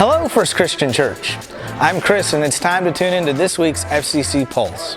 Hello, First Christian Church. I'm Chris, and it's time to tune into this week's FCC Pulse.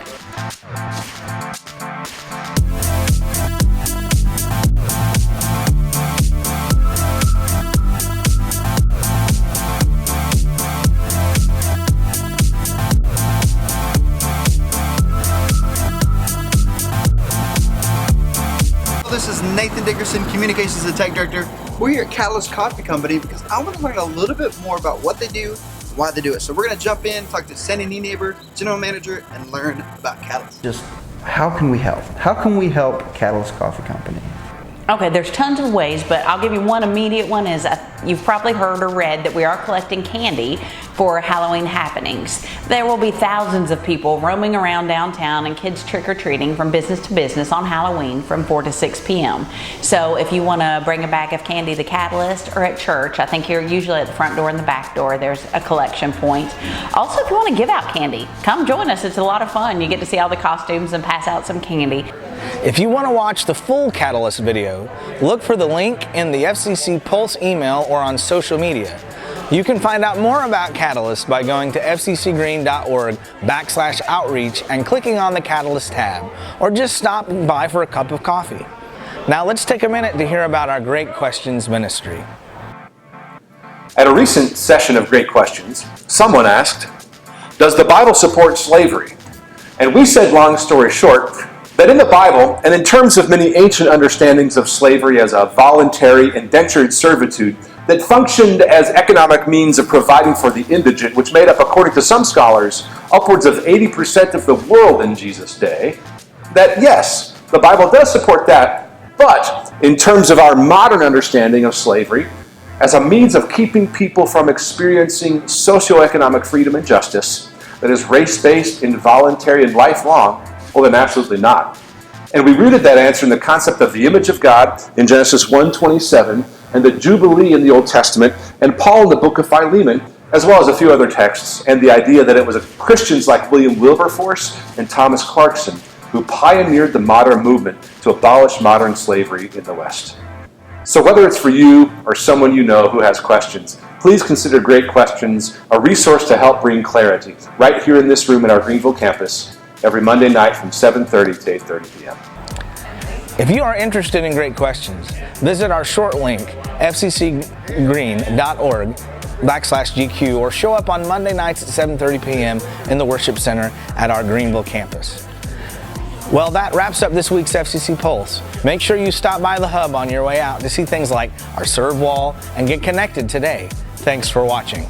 This is Nathan Dickerson, Communications and Tech Director. We're here at Catalyst Coffee Company because I want to learn a little bit more about what they do and why they do it. So we're going to jump in, talk to Sandy Nienaber, General Manager, and learn about Catalyst. Just how can we help? How can we help Catalyst Coffee Company? Okay, there's tons of ways, but I'll give you one immediate one is you've probably heard or read that we are collecting candy for Halloween happenings. There will be thousands of people roaming around downtown and kids trick-or-treating from business to business on Halloween from 4 to 6 p.m. So if you want to bring a bag of candy to Catalyst or at church, I think you're usually at the front door and the back door, there's a collection point. Also, if you want to give out candy, come join us. It's a lot of fun. You get to see all the costumes and pass out some candy. If you want to watch the full Catalyst video, look for the link in the FCC Pulse email or on social media. You can find out more about Catalyst by going to fccgreen.org/outreach and clicking on the Catalyst tab, or just stop by for a cup of coffee. Now let's take a minute to hear about our Great Questions ministry. At a recent session of Great Questions, someone asked, "Does the Bible support slavery?" And we said, long story short, that in the Bible, and in terms of many ancient understandings of slavery as a voluntary, indentured servitude that functioned as economic means of providing for the indigent, which made up, according to some scholars, upwards of 80% of the world in Jesus' day, that yes, the Bible does support that, but in terms of our modern understanding of slavery, as a means of keeping people from experiencing socioeconomic freedom and justice that is race-based, involuntary, and lifelong, well, then absolutely not. And we rooted that answer in the concept of the image of God in Genesis 1:27, and the Jubilee in the Old Testament, and Paul in the book of Philemon, as well as a few other texts, and the idea that it was Christians like William Wilberforce and Thomas Clarkson who pioneered the modern movement to abolish modern slavery in the West. So whether it's for you or someone you know who has questions, please consider Great Questions a resource to help bring clarity right here in this room at our Greenville campus, every Monday night from 7:30 to 8:30 p.m. If you are interested in Great Questions, visit our short link, fccgreen.org/GQ, or show up on Monday nights at 7:30 p.m. in the Worship Center at our Greenville campus. Well, that wraps up this week's FCC Pulse. Make sure you stop by the hub on your way out to see things like our serve wall and get connected today. Thanks for watching.